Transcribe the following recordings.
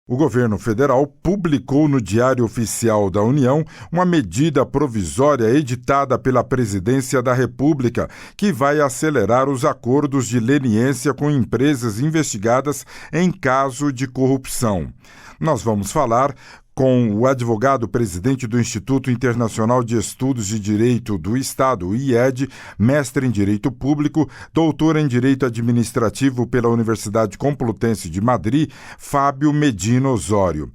O governo federal publicou no Diário Oficial da União uma medida provisória editada pela Presidência da República que vai acelerar os acordos de leniência com empresas investigadas em caso de corrupção. Nós vamos falar com o advogado-presidente do Instituto Internacional de Estudos de Direito do Estado, o IED, mestre em Direito Público, doutor em Direito Administrativo pela Universidade Complutense de Madrid, Fábio Medina Osório.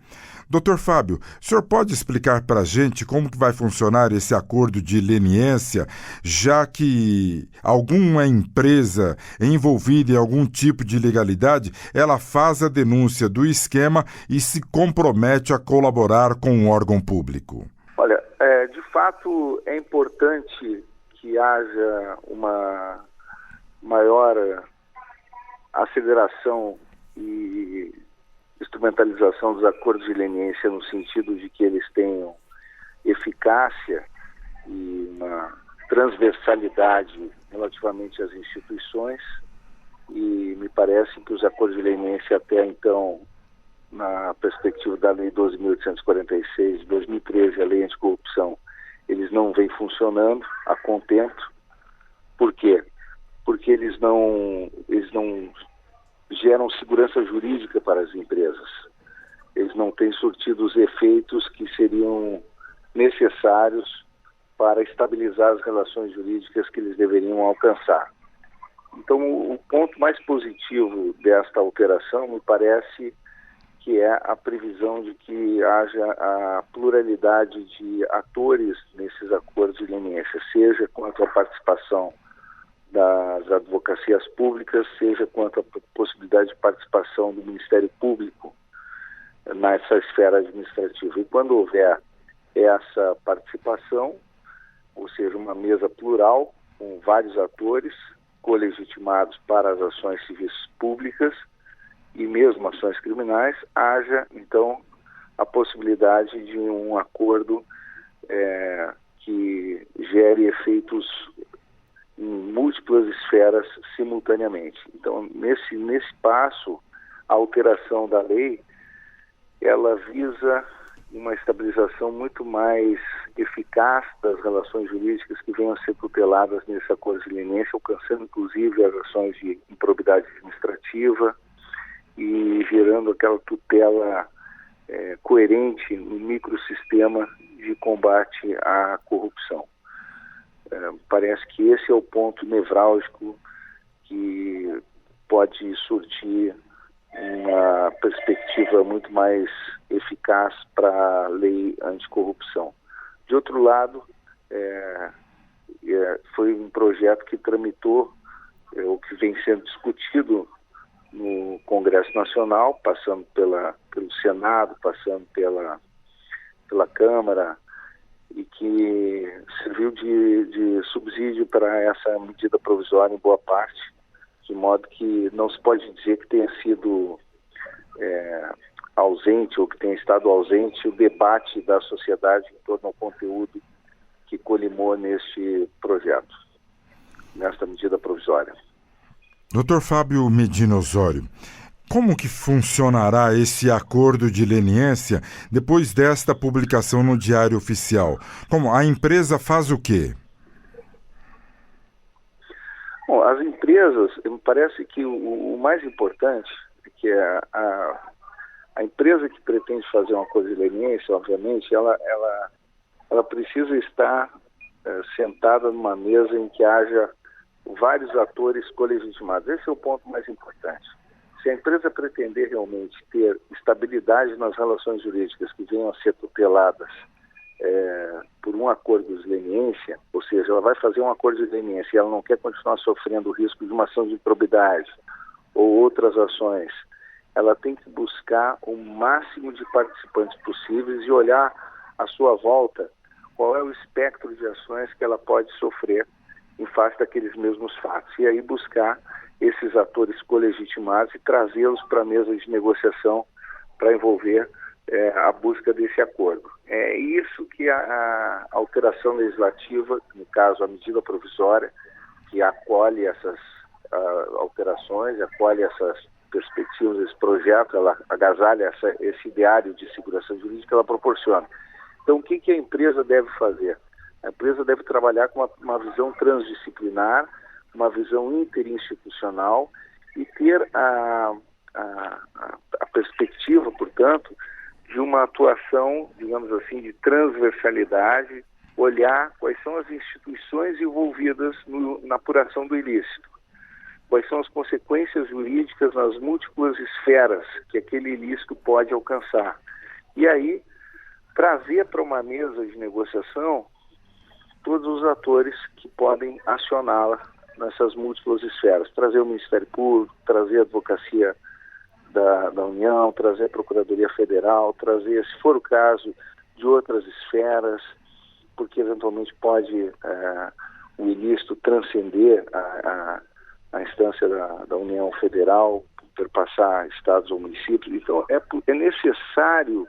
Doutor Fábio, o senhor pode explicar para a gente como que vai funcionar esse acordo de leniência, já que alguma empresa envolvida em algum tipo de ilegalidade, ela faz a denúncia do esquema e se compromete a colaborar com o órgão público? Olha, de fato é importante que haja uma maior aceleração e instrumentalização dos acordos de leniência no sentido de que eles tenham eficácia e uma transversalidade relativamente às instituições, e me parece que os acordos de leniência até então, na perspectiva da Lei 12.846 de 2013, a Lei Anticorrupção, eles não vêm funcionando a contento. Por quê? Porque eles não geram segurança jurídica para as empresas. Eles não têm surtido os efeitos que seriam necessários para estabilizar as relações jurídicas que eles deveriam alcançar. Então, o ponto mais positivo desta alteração me parece que é a previsão de que haja a pluralidade de atores nesses acordos de leniência, seja quanto à participação das advocacias públicas, seja quanto à possibilidade de participação do Ministério Público nessa esfera administrativa. E quando houver essa participação, ou seja, uma mesa plural, com vários atores colegitimados para as ações civis públicas e mesmo ações criminais, haja, então, a possibilidade de um acordo que gere efeitos em múltiplas esferas simultaneamente. Então, nesse passo, a alteração da lei, ela visa uma estabilização muito mais eficaz das relações jurídicas que venham a ser tuteladas nesse acordo de leniência, alcançando inclusive as ações de improbidade administrativa e gerando aquela tutela coerente no microsistema de combate à corrupção. Parece que esse é o ponto nevrálgico que pode surtir uma perspectiva muito mais eficaz para a lei anticorrupção. De outro lado, foi um projeto que tramitou, o que vem sendo discutido no Congresso Nacional, passando pelo Senado, passando pela Câmara, e que serviu de subsídio para essa medida provisória em boa parte, de modo que não se pode dizer que tenha sido ausente ou que tenha estado ausente o debate da sociedade em torno ao conteúdo que colimou neste projeto, nesta medida provisória. Dr. Fábio Medina Osório, como que funcionará esse acordo de leniência depois desta publicação no Diário Oficial? Como a empresa faz o quê? Bom, as empresas, me parece que o mais importante é que a empresa que pretende fazer uma coisa de leniência, obviamente, ela precisa estar sentada numa mesa em que haja vários atores colegitimados. Esse é o ponto mais importante. Se a empresa pretender realmente ter estabilidade nas relações jurídicas que venham a ser tuteladas por um acordo de leniência, ou seja, ela vai fazer um acordo de leniência e ela não quer continuar sofrendo o risco de uma ação de improbidade ou outras ações, ela tem que buscar o máximo de participantes possíveis e olhar à sua volta qual é o espectro de ações que ela pode sofrer em face daqueles mesmos fatos. E aí buscar esses atores colegitimados e trazê-los para a mesa de negociação para envolver a busca desse acordo. É isso que a alteração legislativa, no caso a medida provisória, que acolhe essas alterações, acolhe essas perspectivas, esse projeto, ela agasalha esse ideário de segurança jurídica que ela proporciona. Então, o que a empresa deve fazer? A empresa deve trabalhar com uma visão transdisciplinar, uma visão interinstitucional e ter a perspectiva, portanto, de uma atuação, digamos assim, de transversalidade, olhar quais são as instituições envolvidas na apuração do ilícito, quais são as consequências jurídicas nas múltiplas esferas que aquele ilícito pode alcançar. E aí, trazer para uma mesa de negociação todos os atores que podem acioná-la nessas múltiplas esferas. Trazer o Ministério Público, trazer a Advocacia da União, trazer a Procuradoria Federal, trazer, se for o caso, de outras esferas, porque eventualmente pode o ilícito transcender a instância da União Federal, perpassar estados ou municípios. Então, é necessário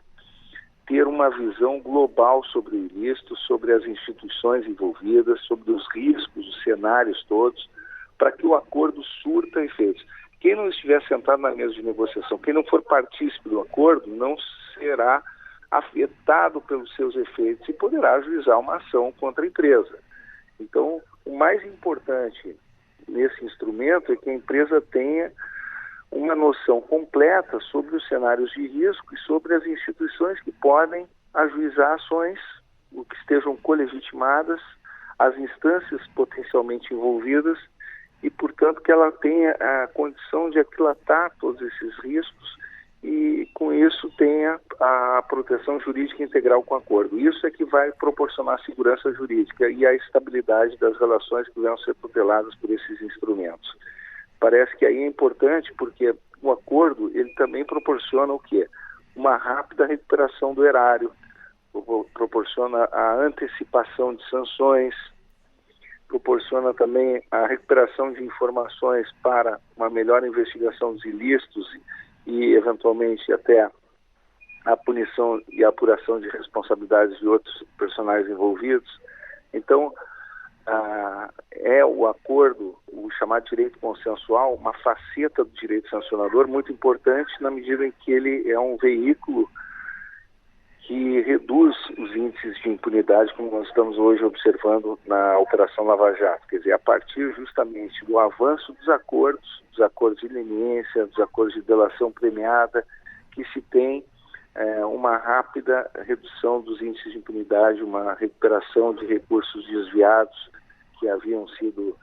ter uma visão global sobre o ilícito, sobre as instituições envolvidas, sobre os riscos, os cenários todos, para que o acordo surta efeitos. Quem não estiver sentado na mesa de negociação, quem não for partícipe do acordo, não será afetado pelos seus efeitos e poderá ajuizar uma ação contra a empresa. Então, o mais importante nesse instrumento é que a empresa tenha uma noção completa sobre os cenários de risco e sobre as instituições que podem ajuizar ações, o que estejam colegitimadas, as instâncias potencialmente envolvidas e, portanto, que ela tenha a condição de aquilatar todos esses riscos e, com isso, tenha a proteção jurídica integral com o acordo. Isso é que vai proporcionar a segurança jurídica e a estabilidade das relações que vão ser tuteladas por esses instrumentos. Parece que aí é importante porque o acordo ele também proporciona o quê? Uma rápida recuperação do erário, proporciona a antecipação de sanções, proporciona também a recuperação de informações para uma melhor investigação dos ilícitos e, eventualmente, até a punição e a apuração de responsabilidades de outros personagens envolvidos. Então, é o acordo, o chamado direito consensual, uma faceta do direito sancionador muito importante na medida em que ele é um veículo que reduz os índices de impunidade, como nós estamos hoje observando na Operação Lava Jato. Quer dizer, a partir justamente do avanço dos acordos de leniência, dos acordos de delação premiada, que se tem uma rápida redução dos índices de impunidade, uma recuperação de recursos desviados que haviam sido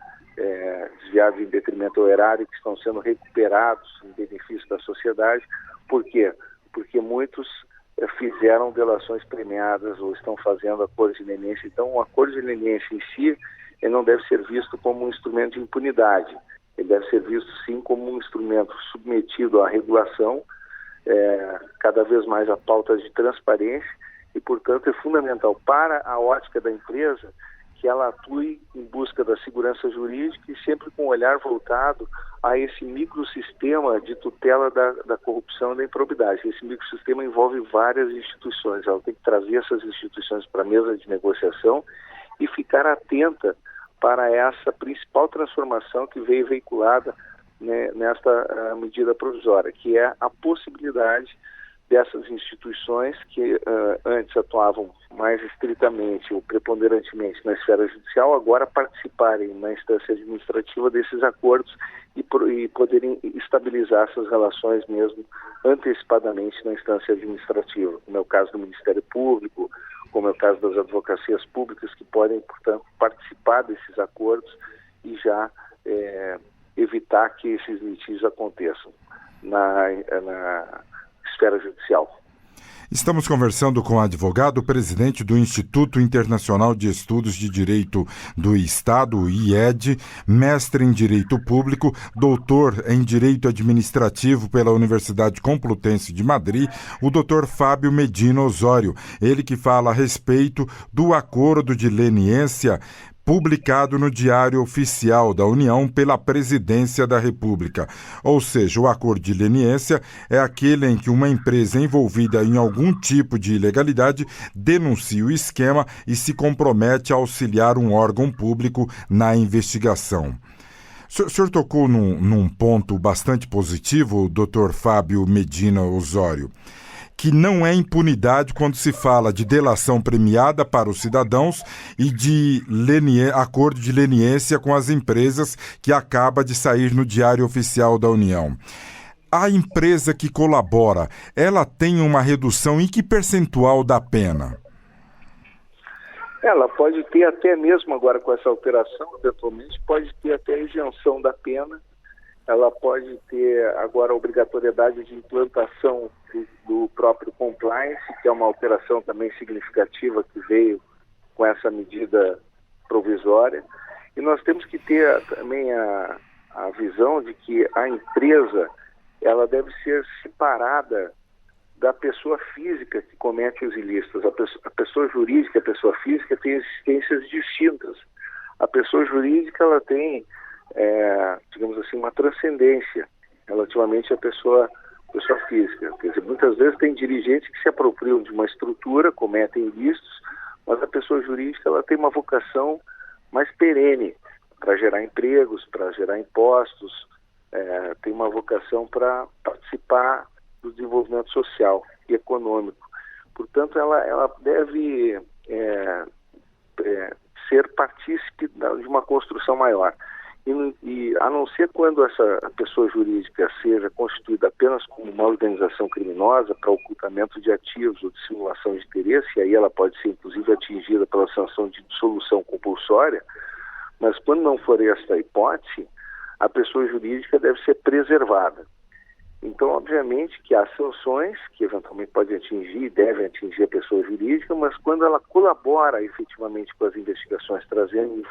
desviados em detrimento ao erário, que estão sendo recuperados em benefício da sociedade. Por quê? Porque muitos fizeram delações premiadas ou estão fazendo acordos de leniência. Então, o acordo de leniência em si, ele não deve ser visto como um instrumento de impunidade. Ele deve ser visto, sim, como um instrumento submetido à regulação, cada vez mais a pautas de transparência e, portanto, é fundamental para a ótica da empresa que ela atue em busca da segurança jurídica e sempre com um olhar voltado a esse microsistema de tutela da corrupção e da improbidade. Esse microsistema envolve várias instituições. Ela tem que trazer essas instituições para a mesa de negociação e ficar atenta para essa principal transformação que veio veiculada, né, nesta medida provisória, que é a possibilidade dessas instituições que antes atuavam mais estritamente ou preponderantemente na esfera judicial, agora participarem na instância administrativa desses acordos e poderem estabilizar essas relações mesmo antecipadamente na instância administrativa, como é o caso do Ministério Público, como é o caso das advocacias públicas, que podem, portanto, participar desses acordos e já evitar que esses litígios aconteçam na esfera judicial. Estamos conversando com o advogado, presidente do Instituto Internacional de Estudos de Direito do Estado, o IED, mestre em Direito Público, doutor em Direito Administrativo pela Universidade Complutense de Madrid, o doutor Fábio Medina Osório. Ele que fala a respeito do acordo de leniência publicado no Diário Oficial da União pela Presidência da República. Ou seja, o acordo de leniência é aquele em que uma empresa envolvida em algum tipo de ilegalidade denuncia o esquema e se compromete a auxiliar um órgão público na investigação. O senhor tocou num ponto bastante positivo, Dr. Fábio Medina Osório, que não é impunidade quando se fala de delação premiada para os cidadãos e de acordo de leniência com as empresas, que acaba de sair no Diário Oficial da União. A empresa que colabora, ela tem uma redução em que percentual da pena? Ela pode ter até mesmo agora com essa alteração, eventualmente, pode ter até isenção da pena. Ela pode ter agora a obrigatoriedade de implantação do próprio compliance, que é uma alteração também significativa que veio com essa medida provisória. E nós temos que ter também a visão de que a empresa ela deve ser separada da pessoa física que comete os ilícitos. A pessoa jurídica e a pessoa física têm existências distintas. A pessoa jurídica ela tem, digamos assim, uma transcendência relativamente à pessoa física. Quer dizer, muitas vezes tem dirigentes que se apropriam de uma estrutura, cometem ilícitos, mas a pessoa jurídica ela tem uma vocação mais perene para gerar empregos, para gerar impostos, tem uma vocação para participar do desenvolvimento social e econômico. Portanto, ela deve ser partícipe de uma construção maior. E a não ser quando essa pessoa jurídica seja constituída apenas como uma organização criminosa para ocultamento de ativos ou de simulação de interesse, e aí ela pode ser inclusive atingida pela sanção de dissolução compulsória, mas quando não for esta a hipótese, a pessoa jurídica deve ser preservada. Então, obviamente que há sanções que eventualmente podem atingir e devem atingir a pessoa jurídica, mas quando ela colabora efetivamente com as investigações, trazendo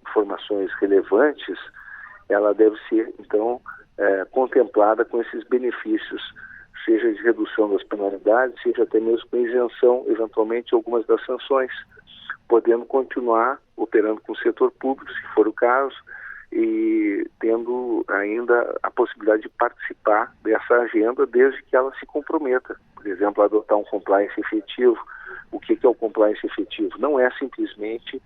informações relevantes, ela deve ser, então, contemplada com esses benefícios, seja de redução das penalidades, seja até mesmo com isenção, eventualmente, de algumas das sanções, podendo continuar operando com o setor público, se for o caso, e tendo ainda a possibilidade de participar dessa agenda desde que ela se comprometa. Por exemplo, adotar um compliance efetivo. O que é o compliance efetivo? Não é simplesmente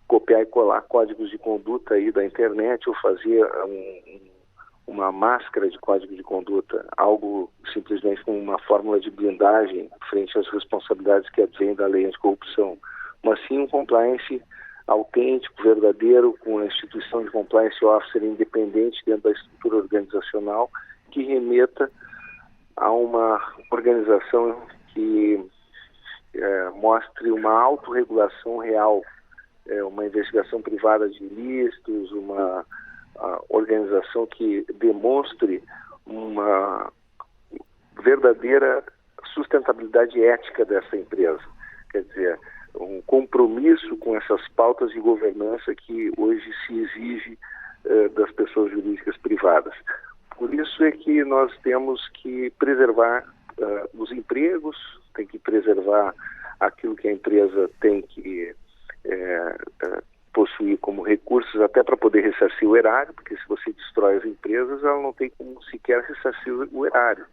copiar e colar códigos de conduta aí da internet ou fazer uma máscara de código de conduta, algo simplesmente como uma fórmula de blindagem frente às responsabilidades que advêm da lei anticorrupção, mas sim um compliance autêntico, verdadeiro, com a instituição de compliance officer independente dentro da estrutura organizacional, que remeta a uma organização que mostre uma autorregulação real, uma investigação privada de ilícitos, uma organização que demonstre uma verdadeira sustentabilidade ética dessa empresa. Quer dizer, um compromisso com essas pautas de governança que hoje se exige das pessoas jurídicas privadas. Por isso é que nós temos que preservar os empregos, tem que preservar aquilo que a empresa tem que possuir como recursos até para poder ressarcir o erário, porque se você destrói as empresas, ela não tem como sequer ressarcir o erário.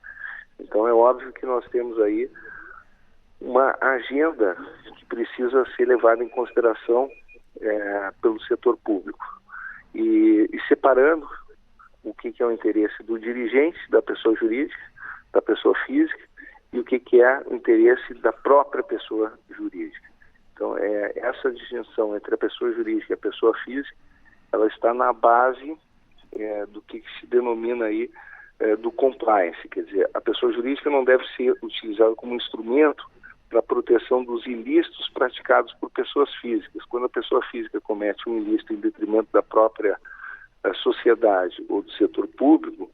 Então é óbvio que nós temos aí uma agenda que precisa ser levada em consideração pelo setor público. E separando o que é o interesse do dirigente, da pessoa jurídica, da pessoa física, e o que é o interesse da própria pessoa jurídica. Então, essa distinção entre a pessoa jurídica e a pessoa física, ela está na base do que se denomina aí do compliance. Quer dizer, a pessoa jurídica não deve ser utilizada como instrumento para a proteção dos ilícitos praticados por pessoas físicas. Quando a pessoa física comete um ilícito em detrimento da própria sociedade ou do setor público,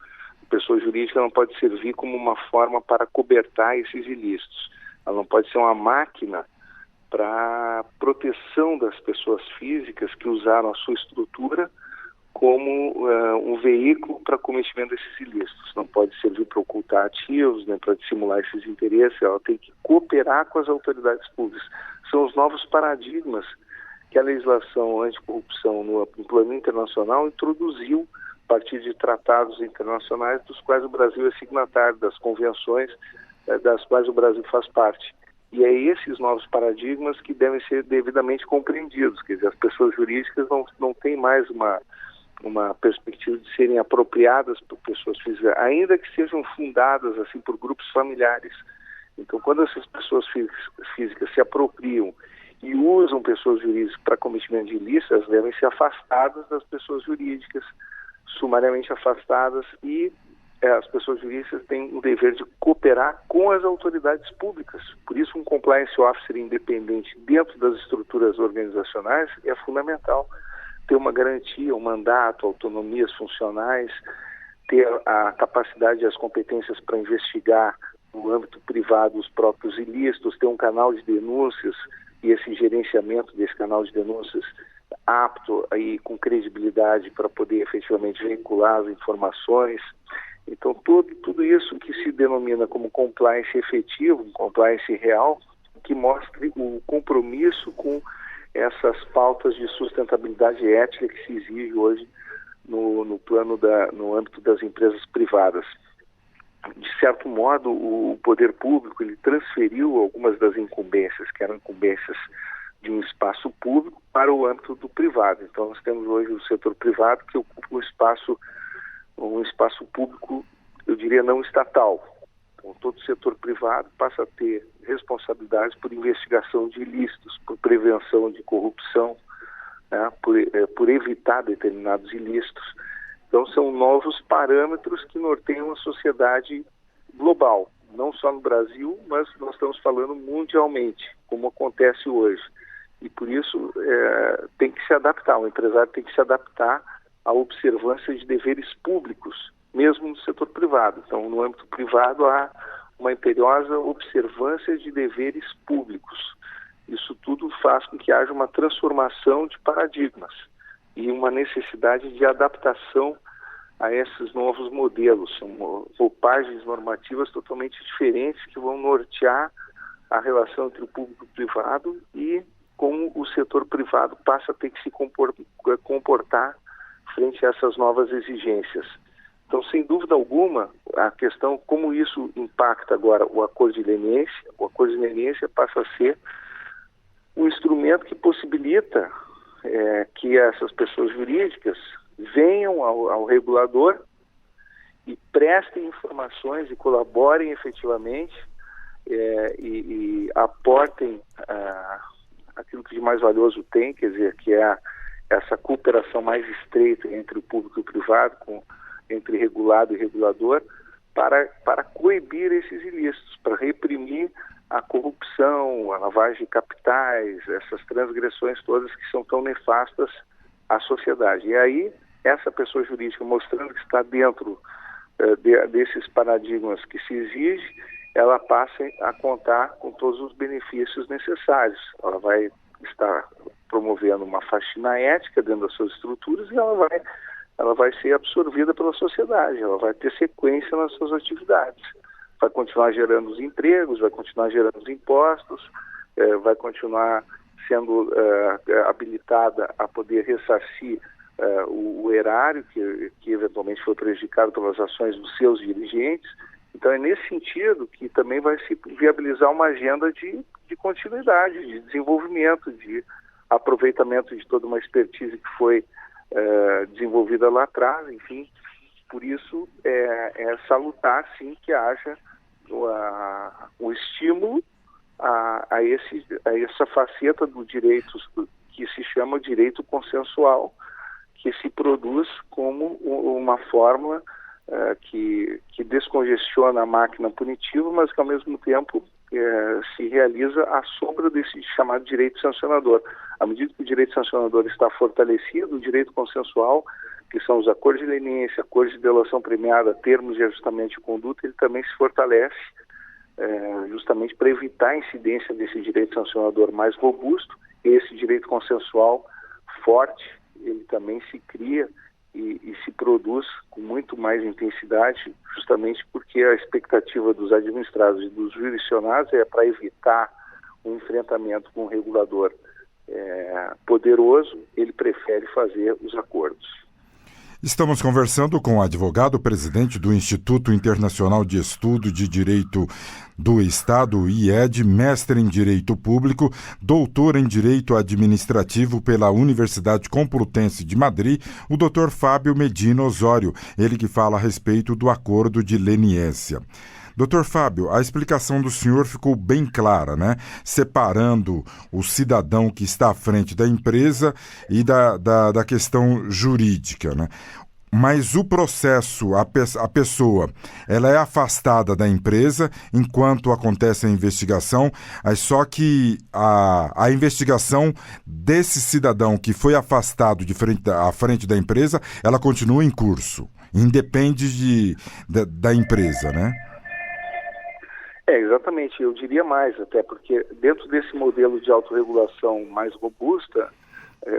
a pessoa jurídica não pode servir como uma forma para cobertar esses ilícitos. Ela não pode ser uma máquina para proteção das pessoas físicas que usaram a sua estrutura como um veículo para cometimento desses ilícitos. Não pode servir para ocultar ativos, nem para dissimular esses interesses. Ela tem que cooperar com as autoridades públicas. São os novos paradigmas que a legislação anticorrupção no plano internacional introduziu a partir de tratados internacionais dos quais o Brasil é signatário, das convenções das quais o Brasil faz parte. E é esses novos paradigmas que devem ser devidamente compreendidos. Quer dizer, as pessoas jurídicas não têm mais uma uma perspectiva de serem apropriadas por pessoas físicas, ainda que sejam fundadas assim por grupos familiares. Então, quando essas pessoas físicas se apropriam e usam pessoas jurídicas para cometimento de ilícitos, elas devem ser afastadas das pessoas jurídicas, sumariamente afastadas, e as pessoas jurídicas têm o dever de cooperar com as autoridades públicas. Por isso, um compliance officer independente dentro das estruturas organizacionais é fundamental. Ter uma garantia, um mandato, autonomias funcionais, ter a capacidade e as competências para investigar no âmbito privado os próprios ilícitos, ter um canal de denúncias e esse gerenciamento desse canal de denúncias apto e com credibilidade para poder efetivamente vincular as informações. Então, tudo isso que se denomina como compliance efetivo, um compliance real, que mostre o compromisso com essas pautas de sustentabilidade ética que se exige hoje no âmbito das empresas privadas. De certo modo, o poder público ele transferiu algumas das incumbências, que eram incumbências de um espaço público, para o âmbito do privado. Então, nós temos hoje o setor privado que ocupa um espaço público, eu diria, não estatal. Então, todo o setor privado passa a ter responsabilidades por investigação de ilícitos, por prevenção de corrupção, né, por evitar determinados ilícitos. Então, são novos parâmetros que norteiam a sociedade global, não só no Brasil, mas nós estamos falando mundialmente, como acontece hoje. E, por isso, tem que se adaptar, o empresário tem que se adaptar à observância de deveres públicos, mesmo no setor privado. Então, no âmbito privado, há uma imperiosa observância de deveres públicos. Isso tudo faz com que haja uma transformação de paradigmas e uma necessidade de adaptação a esses novos modelos. São roupagens normativas totalmente diferentes que vão nortear a relação entre o público e o privado e como o setor privado passa a ter que se comportar frente a essas novas exigências. Então, sem dúvida alguma, a questão como isso impacta agora o acordo de leniência. O acordo de leniência passa a ser um instrumento que possibilita que essas pessoas jurídicas venham ao regulador e prestem informações e colaborem efetivamente e aportem aquilo que de mais valioso tem, quer dizer, que é essa cooperação mais estreita entre o público e o privado, entre regulado e regulador, para coibir esses ilícitos, para reprimir a corrupção, a lavagem de capitais, essas transgressões todas que são tão nefastas à sociedade. E aí, essa pessoa jurídica, mostrando que está dentro desses paradigmas que se exige, ela passa a contar com todos os benefícios necessários. Ela vai estar promovendo uma faxina ética dentro das suas estruturas e ela vai ser absorvida pela sociedade, ela vai ter sequência nas suas atividades. Vai continuar gerando os empregos, vai continuar gerando os impostos, vai continuar sendo habilitada a poder ressarcir o erário que eventualmente foi prejudicado pelas ações dos seus dirigentes. Então é nesse sentido que também vai se viabilizar uma agenda de continuidade, de desenvolvimento, de aproveitamento de toda uma expertise que foi desenvolvida lá atrás. Enfim, por isso é salutar sim que haja o estímulo a essa faceta do direito que se chama direito consensual, que se produz como uma fórmula que descongestiona a máquina punitiva, mas que ao mesmo tempo se realiza à sombra desse chamado direito sancionador. À medida que o direito sancionador está fortalecido, o direito consensual, que são os acordos de leniência, acordos de delação premiada, termos de ajustamento de conduta, ele também se fortalece justamente para evitar a incidência desse direito sancionador mais robusto. Esse direito consensual forte, ele também se cria e se produz com muito mais intensidade, justamente porque a expectativa dos administrados e dos jurisdicionados é para evitar um enfrentamento com um regulador poderoso, ele prefere fazer os acordos. Estamos conversando com o advogado-presidente do Instituto Internacional de Estudo de Direito do Estado, IED, mestre em Direito Público, doutor em Direito Administrativo pela Universidade Complutense de Madrid, o Dr. Fábio Medina Osório, ele que fala a respeito do acordo de leniência. Doutor Fábio, a explicação do senhor ficou bem clara, né? Separando o cidadão que está à frente da empresa e da questão jurídica, né? Mas o processo, a pessoa, ela é afastada da empresa enquanto acontece a investigação, só que a investigação desse cidadão que foi afastado à frente da empresa, ela continua em curso, independe da empresa, né? Exatamente, eu diria mais até, porque dentro desse modelo de autorregulação mais robusta,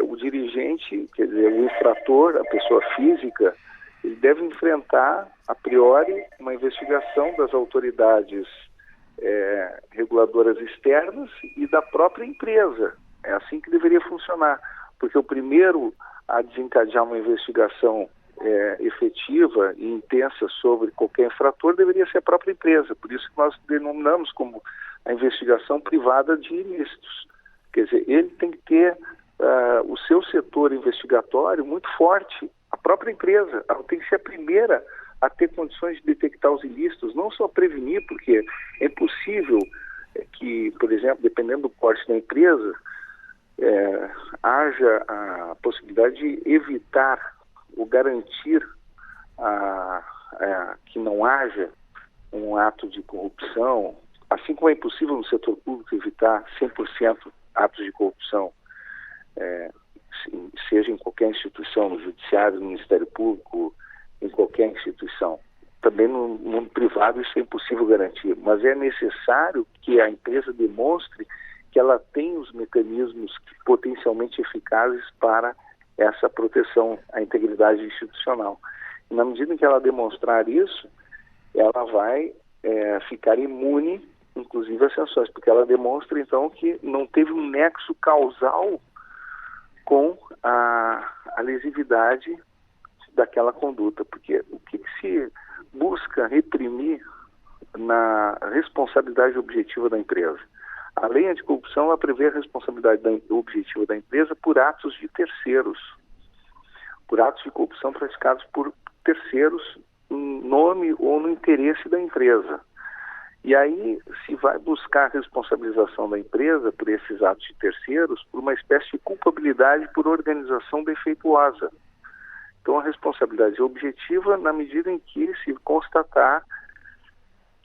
o dirigente, quer dizer, o infrator, a pessoa física, ele deve enfrentar, a priori, uma investigação das autoridades reguladoras externas e da própria empresa. É assim que deveria funcionar, porque o primeiro a desencadear uma investigação efetiva e intensa sobre qualquer infrator deveria ser a própria empresa. Por isso que nós denominamos como a investigação privada de ilícitos. Quer dizer, ele tem que ter o seu setor investigatório muito forte. A própria empresa, ela tem que ser a primeira a ter condições de detectar os ilícitos, não só prevenir, porque é impossível que, por exemplo, dependendo do porte da empresa, haja a possibilidade de evitar ou garantir que não haja um ato de corrupção, assim como é impossível no setor público evitar 100% atos de corrupção, seja em qualquer instituição, no judiciário, no Ministério Público, em qualquer instituição. Também no mundo privado isso é impossível garantir, mas é necessário que a empresa demonstre que ela tem os mecanismos potencialmente eficazes para essa proteção à integridade institucional. E na medida em que ela demonstrar isso, ela vai ficar imune, inclusive, a sanções, porque ela demonstra, então, que não teve um nexo causal com a lesividade daquela conduta, porque o que se busca reprimir na responsabilidade objetiva da empresa? A lei anticorrupção, ela prevê a responsabilidade objetiva da empresa por atos de terceiros, por atos de corrupção praticados por terceiros em nome ou no interesse da empresa. E aí se vai buscar a responsabilização da empresa por esses atos de terceiros por uma espécie de culpabilidade por organização defeituosa. Então a responsabilidade é objetiva na medida em que se constatar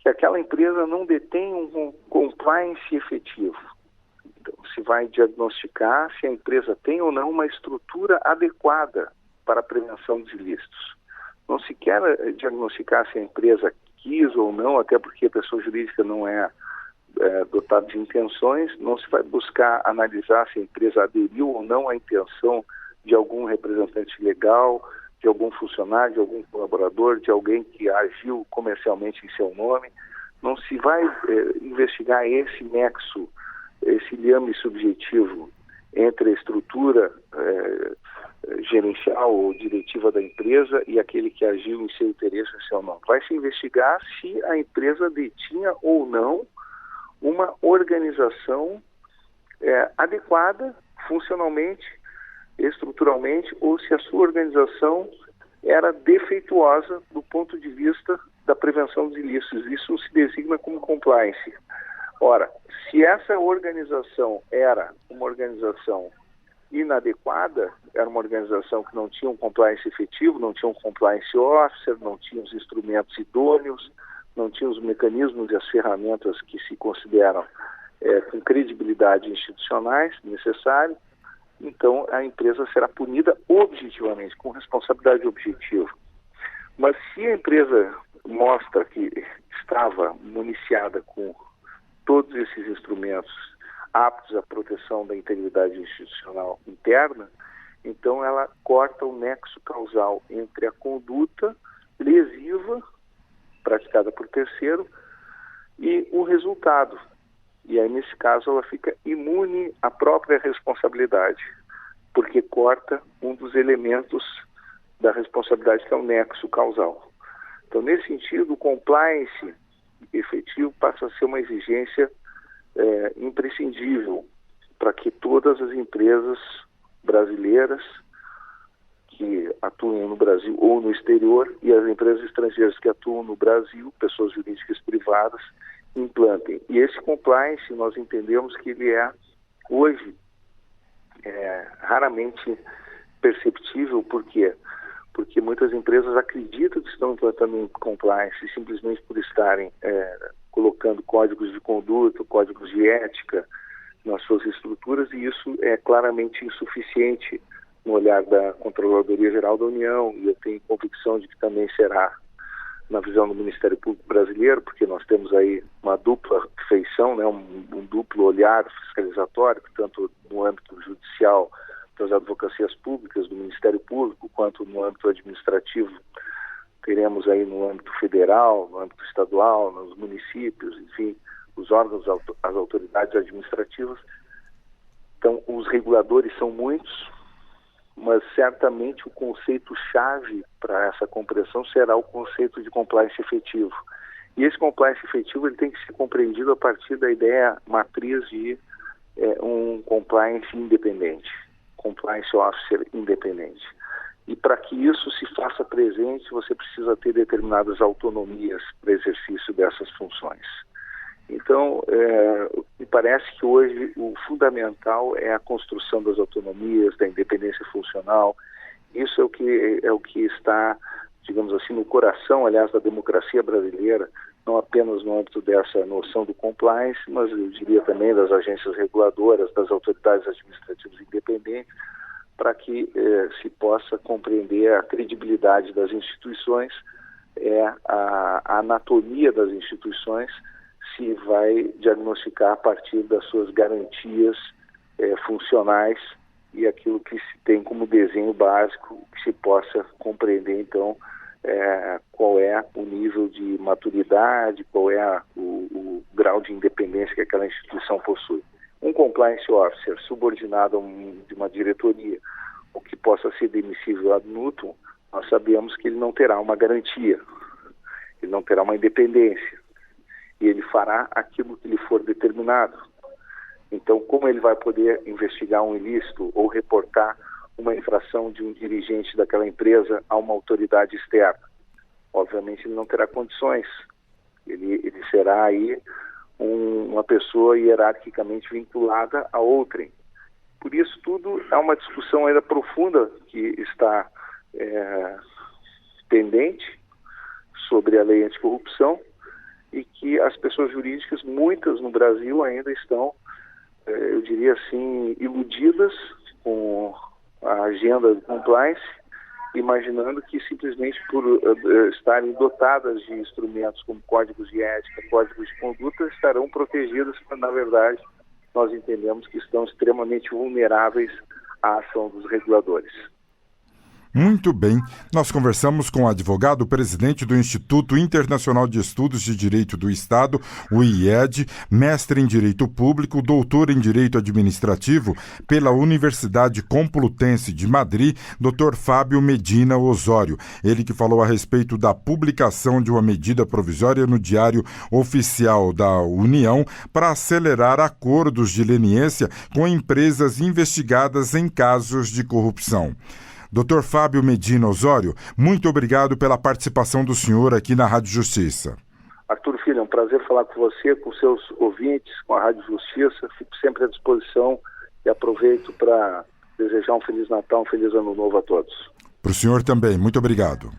que aquela empresa não detém um compliance efetivo. Então, se vai diagnosticar se a empresa tem ou não uma estrutura adequada para a prevenção dos ilícitos. Não se quer diagnosticar se a empresa quis ou não, até porque a pessoa jurídica não é dotada de intenções, não se vai buscar analisar se a empresa aderiu ou não à intenção de algum representante legal, de algum funcionário, de algum colaborador, de alguém que agiu comercialmente em seu nome. Não se vai investigar esse nexo, esse liame subjetivo entre a estrutura gerencial ou diretiva da empresa e aquele que agiu em seu interesse em seu nome. Vai se investigar se a empresa detinha ou não uma organização adequada funcionalmente, estruturalmente, ou se a sua organização era defeituosa do ponto de vista da prevenção dos ilícitos. Isso se designa como compliance. Ora, se essa organização era uma organização inadequada, era uma organização que não tinha um compliance efetivo, não tinha um compliance officer, não tinha os instrumentos idôneos, não tinha os mecanismos e as ferramentas que se consideram com credibilidade institucionais necessários, então a empresa será punida objetivamente, com responsabilidade objetiva. Mas se a empresa mostra que estava municiada com todos esses instrumentos aptos à proteção da integridade institucional interna, então ela corta o nexo causal entre a conduta lesiva praticada por terceiro e o resultado. E aí, nesse caso, ela fica imune à própria responsabilidade, porque corta um dos elementos da responsabilidade que é o nexo causal. Então, nesse sentido, o compliance efetivo passa a ser uma exigência imprescindível para que todas as empresas brasileiras que atuam no Brasil ou no exterior e as empresas estrangeiras que atuam no Brasil, pessoas jurídicas privadas, implantem. E esse compliance, nós entendemos que ele é, hoje, raramente perceptível. Por quê? Porque muitas empresas acreditam que estão implantando um compliance simplesmente por estarem colocando códigos de conduta, códigos de ética nas suas estruturas, e isso é claramente insuficiente no olhar da Controladoria Geral da União, e eu tenho convicção de que também será na visão do Ministério Público Brasileiro, porque nós temos aí uma dupla feição, né, um duplo olhar fiscalizatório, tanto no âmbito judicial das advocacias públicas, do Ministério Público, quanto no âmbito administrativo. Teremos aí no âmbito federal, no âmbito estadual, nos municípios, enfim, os órgãos, as autoridades administrativas. Então, os reguladores são muitos, mas certamente o conceito-chave para essa compreensão será o conceito de compliance efetivo. E esse compliance efetivo ele tem que ser compreendido a partir da ideia matriz de um compliance independente, compliance officer independente. E para que isso se faça presente, você precisa ter determinadas autonomias para exercício dessas funções. Então, me parece que hoje o fundamental é a construção das autonomias, da independência funcional. Isso é o que está, digamos assim, no coração, aliás, da democracia brasileira, não apenas no âmbito dessa noção do compliance, mas eu diria também das agências reguladoras, das autoridades administrativas independentes, para que se possa compreender a credibilidade das instituições, a anatomia das instituições, se vai diagnosticar a partir das suas garantias funcionais e aquilo que se tem como desenho básico, que se possa compreender, então, qual é o nível de maturidade, qual é o grau de independência que aquela instituição possui. Um compliance officer subordinado de uma diretoria, ou que possa ser demissível ad nutum, nós sabemos que ele não terá uma garantia, ele não terá uma independência, e ele fará aquilo que lhe for determinado. Então, como ele vai poder investigar um ilícito ou reportar uma infração de um dirigente daquela empresa a uma autoridade externa? Obviamente, ele não terá condições. Ele será aí uma pessoa hierarquicamente vinculada a outrem. Por isso, tudo é uma discussão ainda profunda que está pendente sobre a lei anticorrupção, e que as pessoas jurídicas, muitas no Brasil, ainda estão, eu diria assim, iludidas com a agenda do compliance, imaginando que simplesmente por estarem dotadas de instrumentos como códigos de ética, códigos de conduta, estarão protegidas, quando na verdade nós entendemos que estão extremamente vulneráveis à ação dos reguladores. Muito bem, nós conversamos com o advogado-presidente do Instituto Internacional de Estudos de Direito do Estado, o IED, mestre em Direito Público, doutor em Direito Administrativo pela Universidade Complutense de Madrid, Dr. Fábio Medina Osório. Ele que falou a respeito da publicação de uma medida provisória no Diário Oficial da União para acelerar acordos de leniência com empresas investigadas em casos de corrupção. Dr. Fábio Medina Osório, muito obrigado pela participação do senhor aqui na Rádio Justiça. Arthur Filho, é um prazer falar com você, com seus ouvintes, com a Rádio Justiça. Fico sempre à disposição e aproveito para desejar um Feliz Natal, um Feliz Ano Novo a todos. Para o senhor também, muito obrigado.